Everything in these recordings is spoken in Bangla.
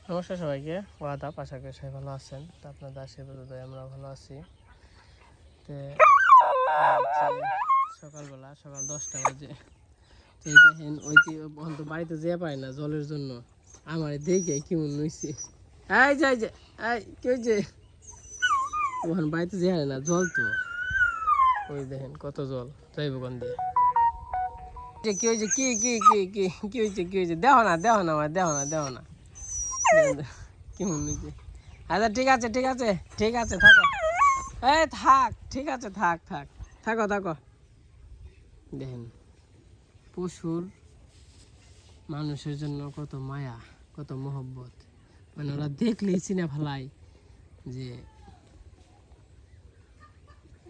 নমস্কার সবাইকে, আদাব। আশা করি সবাই ভালো আছেন। তো আপনাদের আশীর্বাদে আমরা ভালো আছি। তো সকালবেলা সকাল 10টা বাজে। তো দেখেন তো বাড়িতে যেতে পারে না জলের জন্য। আমার দেখে কি মনে হয়েছে, কি হয়েছে, ওখানে বাড়িতে যেতে না, জল তো ওই দেখেন কত জল যাইব কোন দিয়ে। কি হয়েছে, কি কি কি কি কি হয়েছে, কি হয়েছে, দেখো না আমার, দেখো না কি মনে হয়েছে। আচ্ছা ঠিক আছে থাকো, থাক, ঠিক আছে, থাকো। দেখেন পশুর মানুষের জন্য কত মায়া, কত মহব্বত, মানে ওরা দেখলেই চিনে ফেলায় যে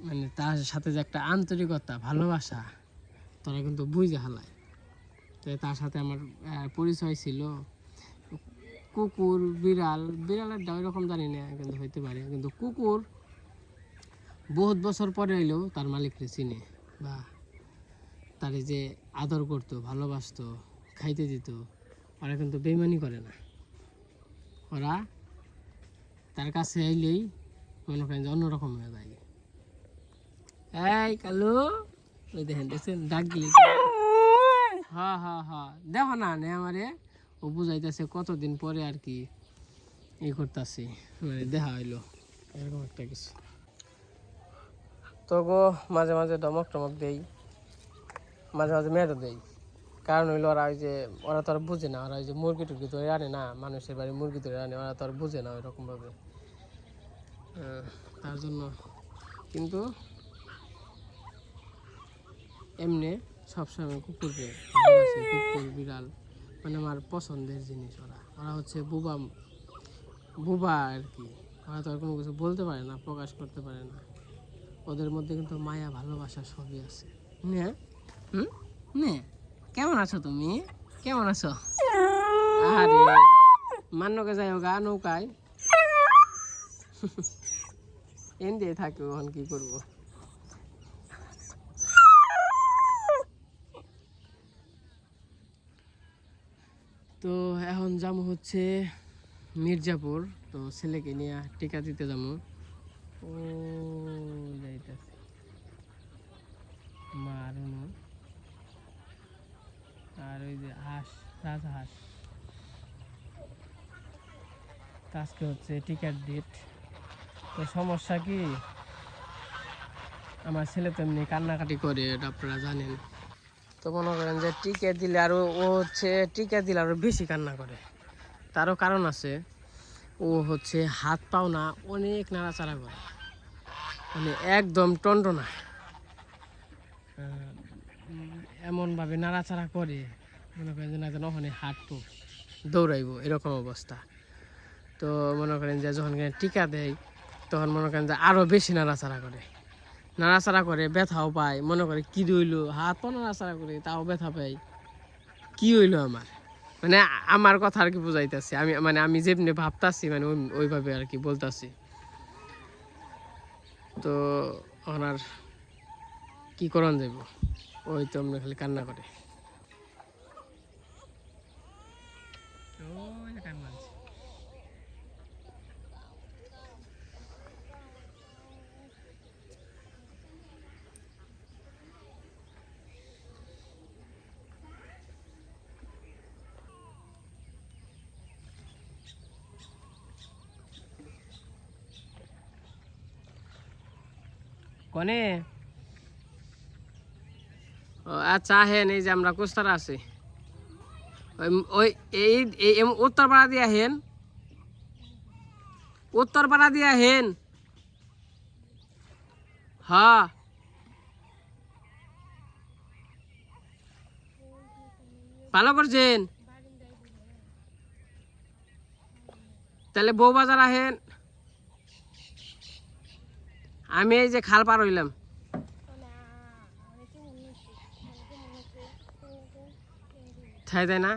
মানে তার সাথে যে একটা আন্তরিকতা, ভালোবাসা তারা কিন্তু বুঝে ফেলায়। তো তার সাথে আমার পরিচয় ছিল। কুকুর, বিড়ালের ওই রকম জানি না, কিন্তু হইতে পারে, কিন্তু কুকুর বহুত বছর পরে হইলেও তার মালিককে চিনে, বা তারে যে আদর করতো, ভালোবাসতো, খাইতে দিত, ওরা কিন্তু বেইমানি করে না। ওরা তার কাছে আইলেই মনে করেন যে অন্যরকম হয়ে যায়। এই কালু, ওই দেখেন ডাক দিলে, দেখো না আমারে, ও বুঝাইতেছে কতদিন পরে আর কি ই করতেছি, মানে দেখা হইলো এরকম একটা কিছু। তো গো মাঝে মাঝে টমক দেই, মাঝে মাঝে মেয়েরও দেই। কারণ হইলো ওরা তো আর বুঝে না, ওরা ওই যে মুরগি টুরগি ধরে আনে না, মানুষের বাড়ি মুরগি ধরে আনে, ওরা তো আর বুঝে না ওইরকমভাবে। তার জন্য কিন্তু এমনি সবসময় কুকুরকে ভালোবাসি। কুকুর, বিড়াল মানে আমার পছন্দের জিনিস। ওরা হচ্ছে বুবা আর কি। ওরা তো আর কোনো কিছু বলতে পারে না, প্রকাশ করতে পারে না। ওদের মধ্যে কিন্তু মায়া, ভালোবাসা সবই আছে। নে নে, কেমন আছো তুমি, কেমন আছো? আরে মান্যকে যাই হোক নৌকায় এন দিয়ে থাকবে, ওখানে কি করবো। তো এখন যাবো হচ্ছে মির্জাপুর। তো ছেলেকে নিয়ে টিকা দিতে যাবো। ও যাইতেছে মারুন। আর ওই যে রাজহাঁস, আজকে হচ্ছে টিকিট ডেট। তো সমস্যা কি, আমার ছেলে তো এমনি কান্নাকাটি করে, এটা আপনারা জানেন। তো মনে করেন যে টিকিট দিলে আরও ও হচ্ছে টিকিট দিলে আরও বেশি কান্না করে। তারও কারণ আছে, ও হচ্ছে হাত পাও না অনেক নাড়াচাড়া করে, মানে একদম টনটনা, এমনভাবে নাড়াচাড়া করে মনে করেন যে না যেন ওখানে হাঁটবো, দৌড়াইবো, এরকম অবস্থা। তো মনে করেন যে যখন টিকা দেয় তখন মনে করেন যে আরও বেশি নাড়াচাড়া করে, ব্যথাও পায়। মনে করে কী রইলো, হাতও নাড়াচাড়া করে তাও ব্যথা পাই, কি হইলো আমার, মানে আমার কথা আর কি বুঝাইতেছি। আমি যেমনি ভাবতাছি, মানে ওইভাবে আর কি বলতাছি। তো ওনার কি করন যাইব, ওই তো আমরা খালি কান্না করে। কনে আচ্ছা হেন, এই যে আমরা কোস্তারা আছি, ওই এই উত্তরপাড়া দিয়া হেন, উত্তরপাড়া দিয়া হেন। হ্যাঁ ভালো করছেন, তাহলে বউবাজার আহেন। আমি এই যে খাল পার হইলাম। ছাই দেয় না,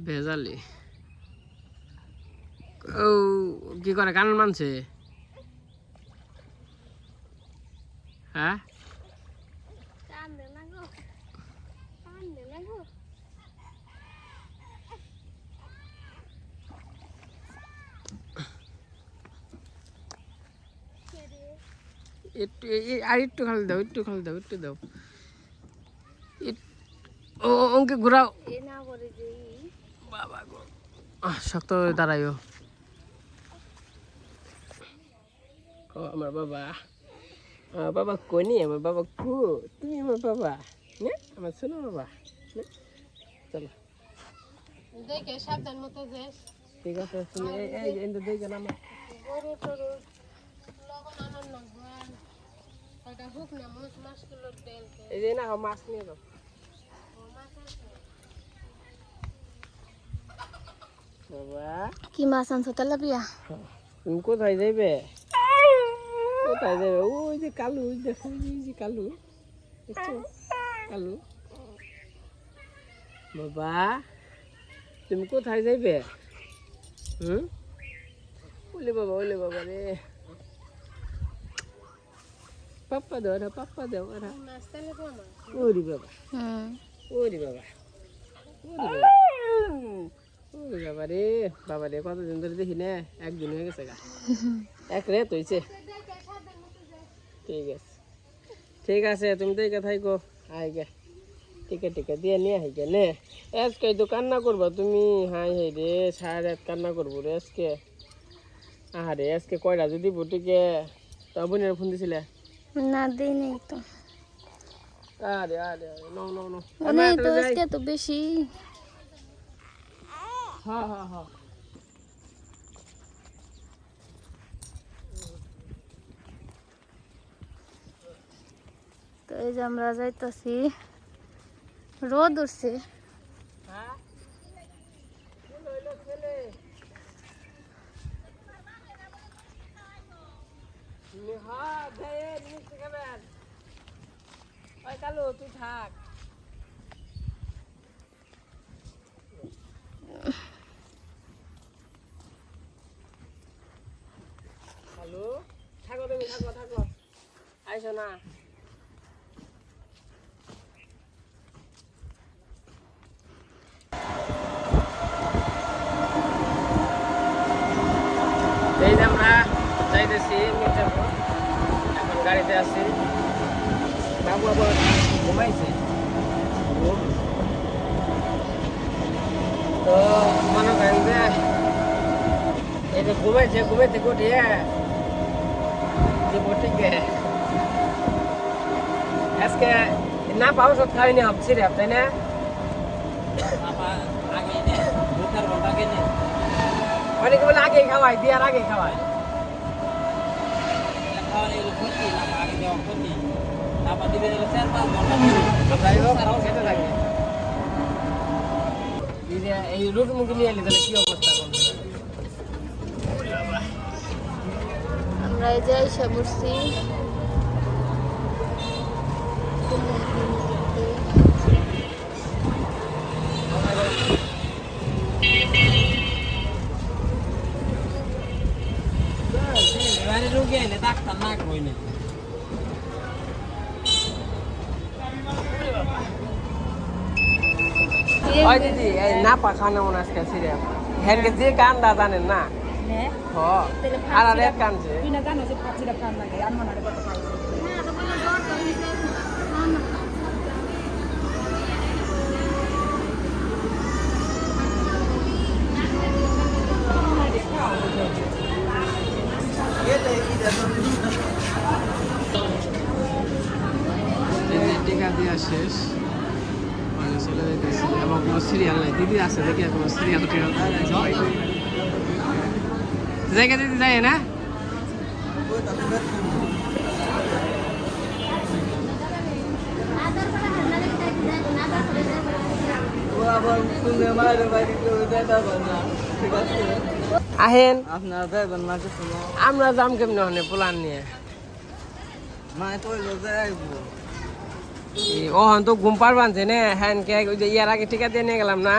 ভেজালি। ও কি করে, কানের মানছে? হ্যাঁ একটু আর একটু খালি দাও, একটু খালি দাও, একটু দাও। ও ওকে ঘোরাও। বাবা গো, শক্ত হয়ে দাঁড়াইও। ও আমার বাবা, আমার বাবা কোনি, আমার বাবা কু, তুমি আমার বাবা, না আমার শোনো বাবা, চলো দেখে সাবধান মতো যাস। ঠিক আছে, তুমি এই দেখে নামা। গরু টরু লবণ আনার লাগবেন, ওটা হুক না মাছ কিলো তেল। এই যে না মাছ নিয়ে যাও। বাবা কি মাছ আনছো? তেলাপিয়া? তুমি কোথায় যাইবে? কোথায় যাবে? ওই যে কালু, দেখো ওই যে কালু, দেখছো কালু। বাবা তুমি কোথায় যাইবে? ওলে বাবা রে, পাপ্পা দাও না, পাপ্পা দাও না। ওরে বাবা, ওরে বাবা, ওরে বাবা রে, বাবা রে কতদিন ধরে দেখি না, একদিন হয়ে গেছে গা, এক রাত হয়েছে। ঠিক আছে, ঠিক আছে, তুমি দেখে থাকো। আই গে টিকে দিয়ে নিয়ে আই গে নে। আজকে তো কান্না করবা তুমি? হাই হাই রে, সারা রাত কান্না করবো রে আজকে। আরে আজকে কয়টা যদি বুটিকে তো বোনের ফোন দিছিলে? না দেই নাই তো। আরে আরে নো নো নো, অনেক তো আজকে তো বেশি। হ্যাঁ হ্যাঁ হ্যাঁ, তো এই যে আমরা যাইতাছি, রোদ উঠছে। কালু তুই থাক। হ্যালো, থাকো তুমি, থাকো আইসো না। এই যে আমরা যাইতেছি মির্জাপুর, এখন গাড়িতে আছি। বাবু আবার ঘুমাইছে, তো মনে করেন যে এই যে ঘুমাইতে উঠিয়ে যে বটিকে আজকে না পাও সব খাইনি ভাবছি রে, তাই না? অনেকে বলে আগেই খাওয়াই, বিয়ার আগেই খাওয়াই। এই রুট মুখে নিয়ে এলি তাহলে কি অবস্থা করবে? আমরা এই যে এসে বসছি। রোগী এনে ডাক্তার না কই না। ওই দিদি এই না পাখানো মনে আজকে সিরিয়াস হেনকে যে গানটা জানেন না? হ্যাঁ হ আর আর এক কানছে তুই না জানো যে ফাঁসিটা কান লাগে আর মনে কত খাই টিকা দেওয়া শেষ, চলে যেতেছি এবং কোনো সিরিয়াল নাই। দিদি আছে দেখি কোনো সিরিয়াল জায়গা দিদি যায় না? আহেন আমরা যাম কেমন হনে প্লান নিয়ে? ওহন তো ঘুম পারবানছে নে হ্যান কে ইয়ার আগে টিকা দিয়ে নিয়ে গেলাম না,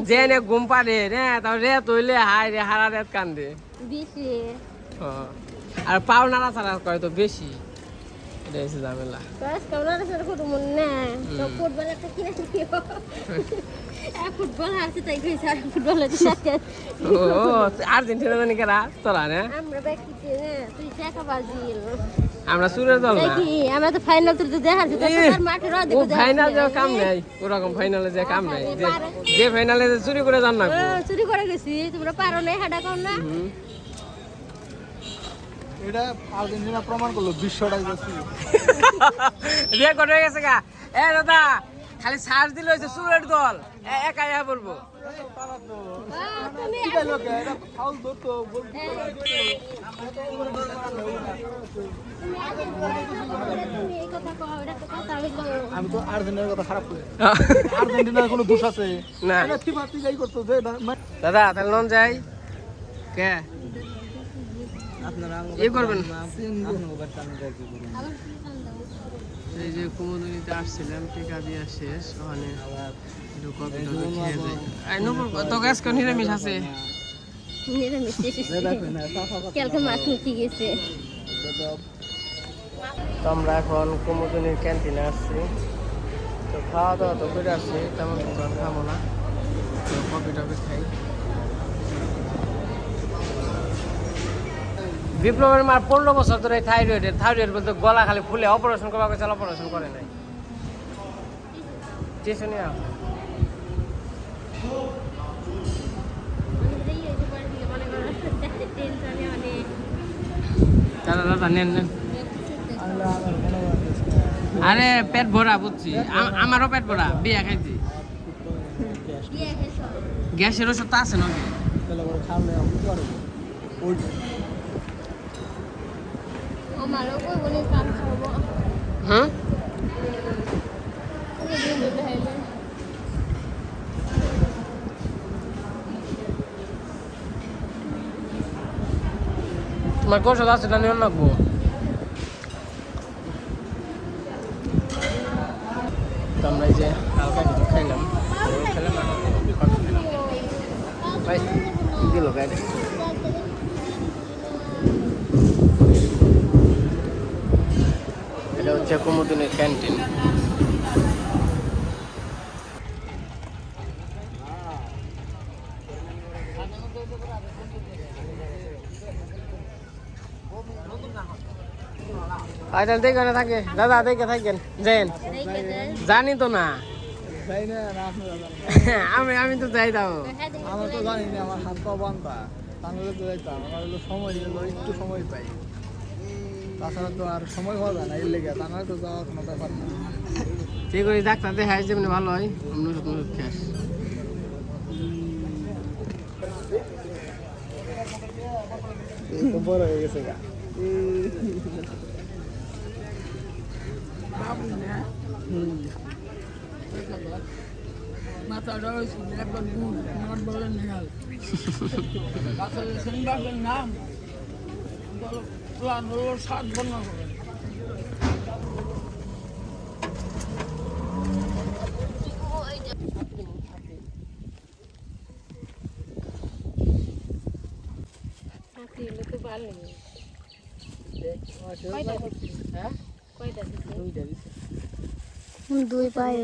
যে নে ঘুম পারে রে তাও রে তৈলে হাই রে হারা রেত কান্দে বেশি। আর পাও নাড়া ছাড়া করে তো বেশি, এটা হচ্ছে ঝামেলা। ফুটবল একটা কিনে ফুটবল হারছে তাই ফুটবল ও আর্জেন্টিনা জানি কেরা তোরা না? আমরা তুই টাকা বাজি আমরা সুরের দল না দেখি আমরা তো ফাইনাল তো দেখাচ্ছি তো তোমার মাঠের অর্ধেক ও ফাইনাল যে কাম নাই ওরকম ফাইনালে যে কাম নাই যে ফাইনালে চুরি করে জান না চুরি করে গেছি তোমরা পারো না হাডা কম না এটা আর্জেন্টিনা প্রমাণ করলো বিশ্বটাই বেশি রেকর্ড হয়ে গেছে গা এ দাদা খালি সার্চ দিলে হইছে সুরের দল একা একা বলবো আমি তো আর্জেন্টিনার কথা খারাপ করি আর্জেন্টিনার কোনো দোষ আছে না এটা ফিফা যাই করতো যে দাদা তাহলে নন যাই কে আপনারা করবেন এই যে কুমুদিনীতে আসছিলাম টিকা দিয়া শেষ ওখানে একটু কফি টফি খেয়ে যাই তো গ্যাস কোন নিরামিষ আছে কালকে মাছ নিতে গেছে তো আমরা এখন কুমুদিনীর ক্যান্টিনে আসছি তো খাওয়া দাওয়া তো করে আসছি তেমন কিছু আর খাবো না তো কফি টফি খাই বিপ্লবের মার 15 বছর ধরে থাইরয়েড বলতে গলা খালি ফুলে অপারেশন করবা গেছে অপারেশন করে নাই চিশুনিয়া দাদা দাদা নেন আরে পেট ভরা বুঝছি আমারও পেট ভরা বিয়া খাইছি গ্যাসের ওষুধ তো আছে নাকি আমারও কই বলে কাম করব হ্যাঁ তোমার কোষ আছে না নিয়ে রাখবো তো আমরা এই যে হালকা কিছু খাইলাম খেলাম ভাই দিল গাড়ি এটা হচ্ছে কুমুদিনীর ক্যান্টিন আচ্ছা দেখে না থাকে দাদা দেখে থাকেন জেন জানি তো না যাই না আপনি আমি তো যাই দাও আমার তো জানি না আমার হাত পা বান্ধা তাহলে তো যাইতাম আমার হলো সময় হলো একটু সময় পাই তাছাড়া তো আর সময় হওয়া যায় না এর লেগে তা নয় তো যাওয়ার কোনো ব্যাপার না ঠিক করে ডাক্তার দেখাই যেমনি ভালো হয় অন্য ওষুধ খাস তো বড় হয়ে গেছে গা মাথাটা একবার দুধ নট বলেন নেগাল আসলে সিংবাসের নাম প্লান হলো 7 বর্ণনা করেন দুই পায়ে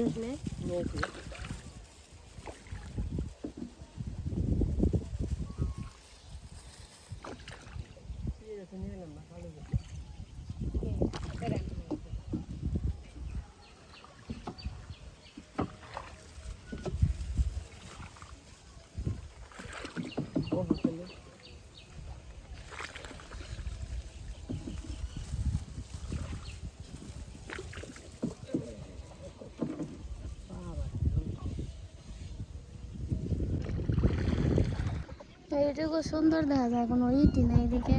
এইটুকু সুন্দর দেখা যায় কোনো ইটি নাই এদিকে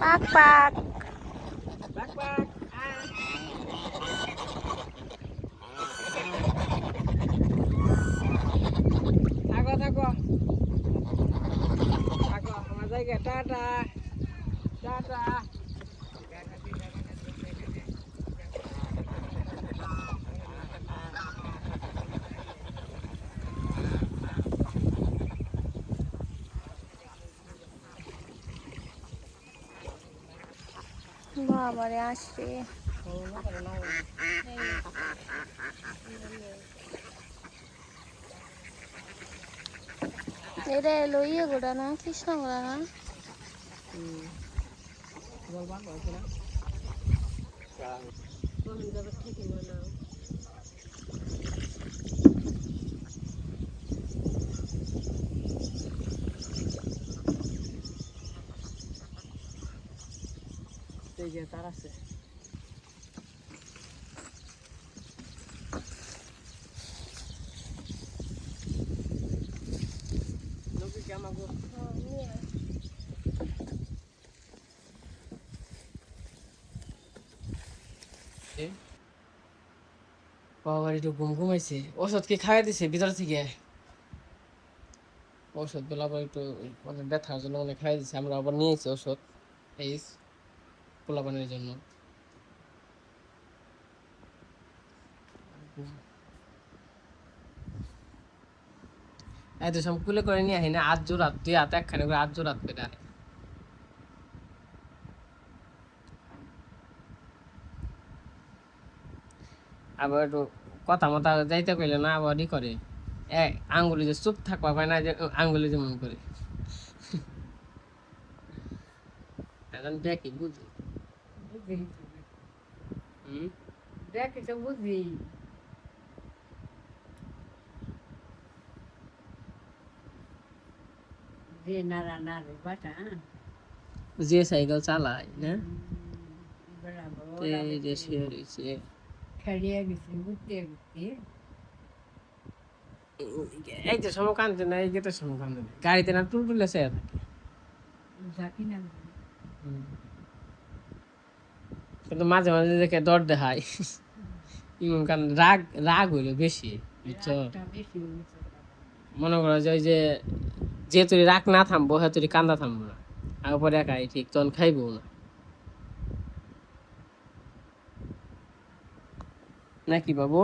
পাক পাক থাকো থাকো থাকো আমার জায়গা টাটা টাটা বাবারে আসছে এটা এলো ইয়ে গোটা না কৃষ্ণগড়া না তোমার বান্ধব আছে না তুমি যাবে ঠিকই বানাও এই যে তার আছে নবী কি আমাকে বাবার একটু ঘুম ঘুমাইছে ওষুধ কি খাইয়ে দিছে ভিতর থেকে ওষুধ গুলো আবার একটু মানে ব্যথার জন্য অনেক খাইয়ে দিছে আমরা আবার নিয়েছি ওষুধ এই পোলাপানের জন্য এই তো সব খুলে করে নিয়ে আহি না আজ জোরাত তুই হাতে একখানে করে আজ জোরাত করে আয় আবার একটু কথা মতা যাইতে কইলে না আবার ই করে আঙ্গুলি যে চুপ থাকবা পায় না যে আঙ্গুলি যেমন করে এখন দেখি বুঝি দেখি তো বুঝি যে নাড়া নাড়ে বাটা যে সাইকেল চালায় না বরাবর এই যে সে রয়েছে খেলিয়ে গেছি ঘুরতে ঘুরতে এই যে সময় কান্দে না এই গেটের সময় কান্দে না গাড়িতে না টুলটুলে চেয়ে থাকে যাকি না কিন্তু মাঝে মাঝে দেখে দর দেখায় ইমন কান রাগ রাগ হইলো বেশি বুঝছো রাগটা বেশি হয়েছে মনে করো যে ওই যে তুই রাগ না থামবো হ্যাঁ তুই কান্দা থামবো না আর পরে একাই ঠিক তখন খাইবো না নাকি বাবু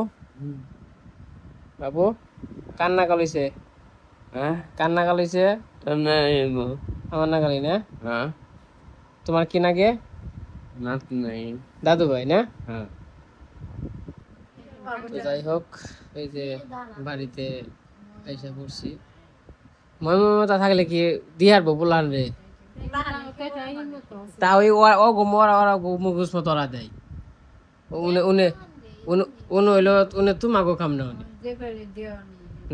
বাবু কান্না গালিছে হ্যাঁ কান্না গালিছে আমার না গালি না হ্যাঁ তোমার কি নাগে নাতি নাই দাদু ভাই না হ্যাঁ তো যাই হোক এই যে বাড়িতে এসে পড়ছি মমতা থাকলে কি দিয়ার বলান রে তা ওই ও গোমরা ওরা মুগুস মতো ওরা দেয় উনে উনে উনে হইলো উনে তোমাকে কাম না উনি যে করে দেওয়া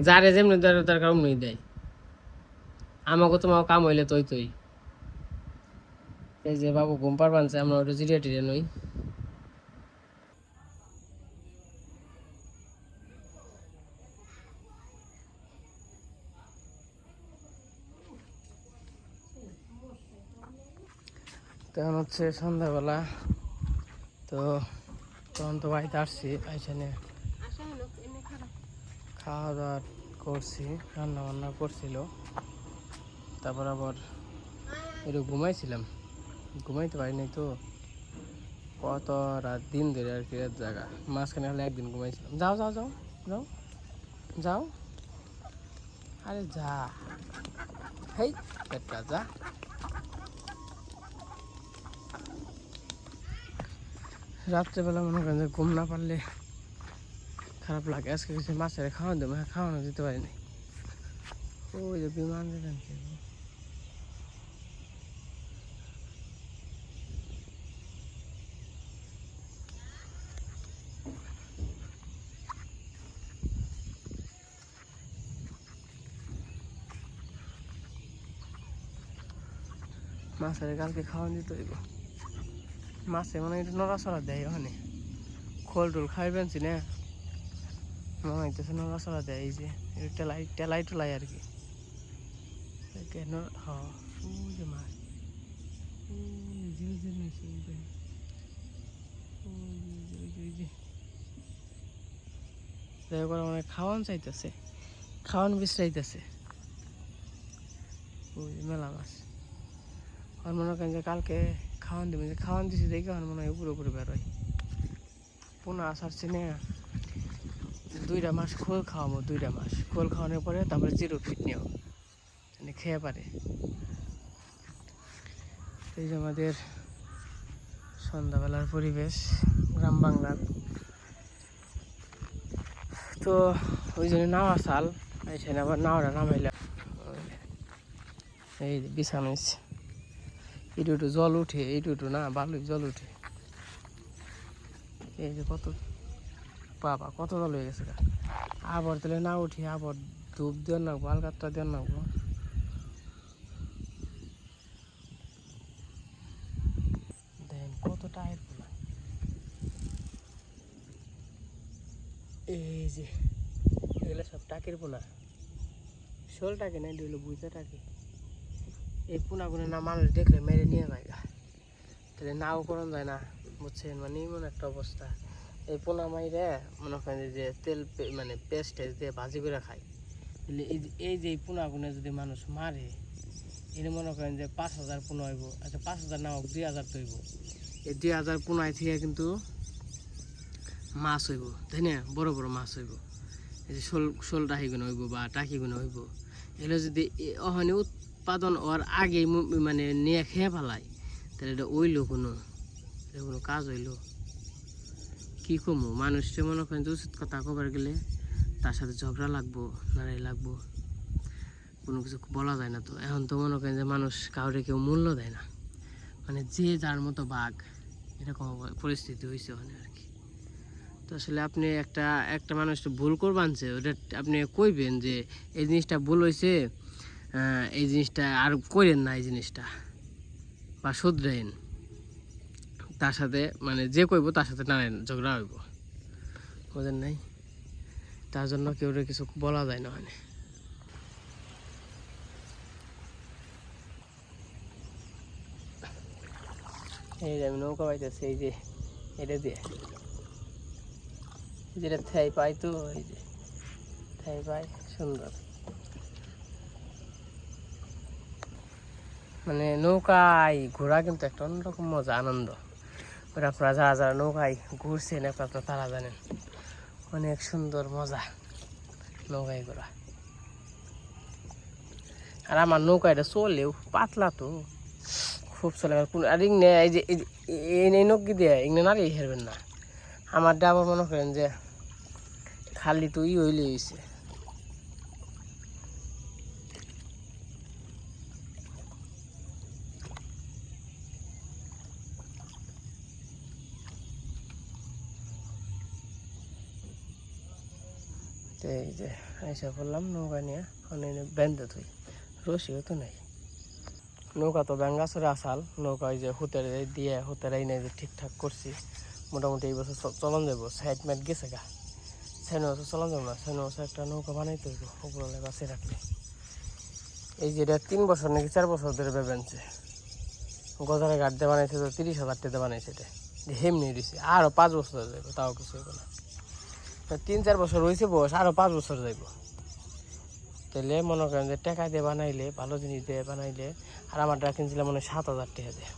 যারে যেমনি দরকার অমনি দেয় আমাকে তোমাকে কাম হইলে তৈ তৈ এই যে বাবু ঘুম পারবানছে আমরা ওটা জিরিয়া টিরিয়া নই তখন হচ্ছে সন্ধ্যাবেলা তো তখন তো বাড়িতে আসছি এখানে খাওয়া দাওয়া করছি রান্না বান্না করছিল তারপর আবার একটু ঘুমাইছিলাম ঘুমাইতে পারিনি তো কত রাত দিন ধরে আর কি রাত জায়গা মাঝখানে হলে একদিন ঘুমাইছিলাম যাও যাও যাও যাও যাও আরে যা হেই পেটটা যা রাত্রেবেলা মনে করেন যে ঘুম না পারলে খারাপ লাগে আজকে কিছু মাছের খাওয়ানো দেবো হ্যাঁ খাওয়ানো দিতে পারি নাই ওই যে বিমান দিলেন মাছের কালকে খাওয়ানো দিতে হইব মাছে মানে একটু নড়াচড়া দেয় ওখানে খোল টোল খাইবেনছি না মনে হইতেছে নড়াচড়া দেয় এই যে টেলাই টেলাই টেলাই আর কি কেন ওই যে মাছ মানে খাওয়ান চাইতেছে খাওয়ান বিশ্রাইতেছে ওই মেলা মাছ আর মনে করেন যে কালকে খাওয়ান দিবেন যে খাওয়ান দিছি দেখে আমার মনে হয় উপরে উপরে বেরোয় পুনঃ আসার চিনে 2টা মাস খোল খাওয়াবো 2টা মাস খোল খাওয়ানোর পরে তারপরে জিরো ফিট নিও মানে খেয়ে পারে এই যে আমাদের সন্ধ্যাবেলার পরিবেশ গ্রাম বাংলার তো ওই জন্য নাওয়া চাল এখানে আবার নাওয়াটা নামাইলাম এই বিছানাইছে একটু একটু জল উঠে একটু একটু না ভালোই জল উঠে এই যে কত বাবা কত জল হয়ে গেছে আবার তাহলে না উঠি আবার ধূপ দেওয়ার নাকবো আলকাতটা দেওয়ার নাকবো দেখেন কত টায়ার পোনা এই যে এগুলো সব টাকের পোনা শোল টাকে না এগুলো বুঝতে টাকে এই পোনাগুলো না মানুষ দেখলে মেরে নিয়ে যায় তাহলে নাও করানো যায় না বুঝছেন মানে এমন একটা অবস্থা এই পোনা মাইরে মনে করেন যে তেল মানে পেস্ট দিয়ে ভাজি করে খায় এই যে পোনাগুলো যদি মানুষ মারে এর মনে করেন যে 5,000 পোনা হইব আচ্ছা 5,000 না হোক 2,000 তো হইব এই 2,000 পোনায় থেকে কিন্তু মাছ হইব তাই না বড় বড় মাছ হইব এই যে শোল টাকিগুলো হইব বা টাকিগুলো হইব এগুলো যদি ওখানে উৎপাদন হওয়ার আগেই মানে নিয়ে খেয়ে ফেলায় তাহলে এটা ওইলো কোনো কাজ হইলো কি কমু মানুষটা মনে করেন যে উচিত কথা কবার গেলে তার সাথে ঝগড়া লাগবো লড়াই লাগবো কোনো কিছু বলা যায় না তো এখন তো মনে করেন যে মানুষ কাউরে কেউ মূল্য দেয় না মানে যে যার মতো বাঘ এরকম পরিস্থিতি হয়েছে ওখানে আর কি তো আসলে আপনি একটা মানুষ ভুল করবানছে ওটা আপনি কইবেন যে এই জিনিসটা ভুল হয়েছে এই জিনিসটা আর করেন না এই জিনিসটা বা শুধরেন তার সাথে মানে যে কইব তার সাথে না ঝগড়া হইব বুঝেন নাই তার জন্য কেউ কিছু বলা যায় না মানে এই যে আমি নৌকা পাইতেছি এই যে এটা দিয়ে যেটা থাই পাই তো এই যে থাই পাই সুন্দর মানে নৌকায় ঘোরা কিন্তু একটা অন্যরকম মজা আনন্দ ওরা আপনারা যারা যারা নৌকায় ঘুরছেন আপনারা তারা জানেন অনেক সুন্দর মজা নৌকায় ঘোরা আর আমার নৌকাটা চলেও পাতলা তো খুব চলে আর ইংনে এই যে এই নৌকি দিয়ে ইংনে নাড়িয়ে হেরবেন না আমার আবার মনে করেন যে খালি তো হইলে হয়েছে এই যে এসে বললাম নৌকা নিয়ে বেঁধে তুই রশিও তো নাই নৌকা তো ব্যাঙ্গাসরে আসাল নৌকা ওই যে হুতের দিয়ে হুতের এই যে ঠিকঠাক করছি মোটামুটি এই বছর চলন যাবো সাইড ম্যাট গেছে গা সেন বছর চলন যাবো না সেন বছর একটা নৌকা বানাইতে হইব উপরে বাঁচিয়ে রাখলে এই যে এটা 3 বছর নাকি 4 বছর ধরে বেবেনছে গজারে ঘাট দিয়ে বানাইছে তো 30,000 টাকা বানাইছে এটা হেমনি দিছে আরও 5 বছর যাইব তাও কিছু হইব না 3-4 বছর হয়েছে বয়স আরও 5 বছর যাইব তাহলে মনে করেন যে টাকা দিয়ে বানাইলে ভালো জিনিস দিয়ে বানাইলে আর আমারটা কিনছিলাম মনে হয় 7,000 টাকা দিয়ে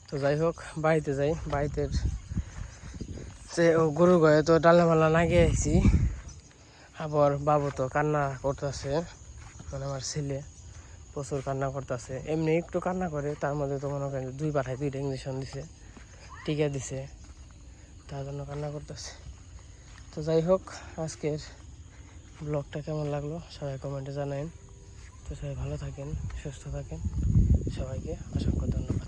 তো যাই হোক বাড়িতে যাই বাড়িতে যে গরুর গায়ে তো ডালনা মালনা লাগিয়ে আইছি আবার বাবু তো কান্না করতেছে মানে আমার ছেলে প্রচুর কান্না করতেছে এমনি একটু কান্না করে তার মধ্যে তো মনে করেন 2 পাঠায় 2টা ইঞ্জেকশন দিছে টিকা দিছে তার জন্য কান্না করতেছে তো যাই হোক আজকের ব্লগটা কেমন লাগলো সবাই কমেন্টে জানাবেন তো সবাই ভালো থাকেন সুস্থ থাকেন সবাইকে অসংখ্য ধন্যবাদ।